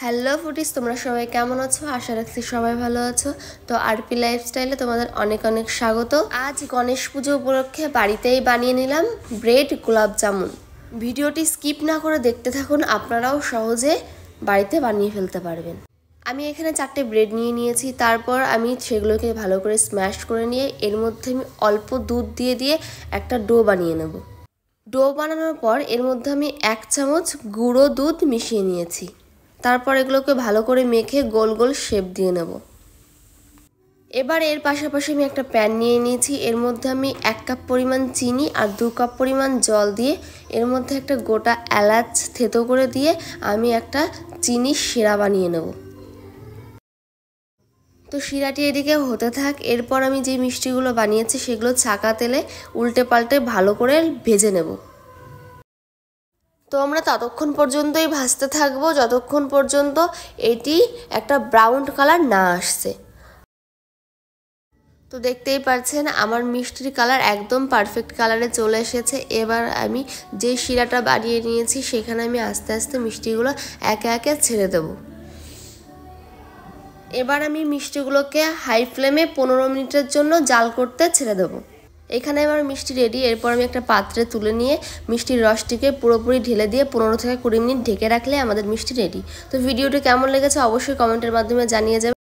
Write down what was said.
Hello ফুটিস, তোমরা সবাই কেমন আছো? আশা রাখছি সবাই ভালো আছো। তো আরপি লাইফস্টাইলে তোমাদের অনেক অনেক স্বাগত। আজ গণেশ পুজো উপলক্ষে বাড়িতেই বানিয়ে নিলাম ব্রেড গোলাপ জামুন। ভিডিওটি স্কিপ না করে দেখতে থাকুন, আপনারাও সহজে বাড়িতে বানিয়ে ফেলতে পারবেন। আমি এখানে 4টে ব্রেড নিয়ে নিয়েছি। তারপর আমি সেগুলোকে ভালো করে স্ম্যাশ করে নিয়ে এর মধ্যে আমি অল্প দুধ দিয়ে একটা ডো বানিয়ে নেব। ডো বানানোর পর এর মধ্যে আমি 1 চামচ গুঁড়ো দুধ মিশিয়ে নিয়েছি। তারপর এগুলোকে ভালো করে মেখে গোল গোল শেপ দিয়ে নেব। এবার এর পাশাপাশি আমি একটা প্যান নিয়ে নিয়েছি। এর মধ্যে আমি 1 কাপ পরিমাণ চিনি আর 2 কাপ পরিমাণ জল দিয়ে এর মধ্যে একটা গোটা এলাচ থেতো করে দিয়ে আমি একটা চিনির শিরা বানিয়ে নেব। তো শিরাটি এদিকে হতে থাক। এরপর আমি যে মিষ্টিগুলো বানিয়েছি সেগুলো ছাঁকা তেলে উল্টে পাল্টে ভালো করে ভেজে নেব। তো আমরা ততক্ষণ পর্যন্তই ভাজতে থাকবো যতক্ষণ পর্যন্ত এটি একটা ব্রাউন কালার না আসছে। তো দেখতেই পাচ্ছেন আমার মিষ্টির কালার একদম পারফেক্ট কালারে চলে এসেছে। এবার আমি যে শিরাটা বানিয়ে নিয়েছি সেখানে আমি আস্তে আস্তে মিষ্টিগুলো একে একে ছেড়ে দেব। এবার আমি মিষ্টিগুলোকে হাই ফ্লেমে 15 মিনিটের জন্য জাল করতে ছেড়ে দেবো। এখানে আমার মিষ্টি রেডি। এরপর আমি একটা পাত্রে তুলে নিয়ে মিষ্টির রসটিকে পুরোপুরি ঢেলে দিয়ে 15 থেকে 20 মিনিট ঢেকে রাখলে আমাদের মিষ্টি রেডি। তো ভিডিওটি কেমন লেগেছে অবশ্যই কমেন্টের মাধ্যমে জানিয়ে যাবেন।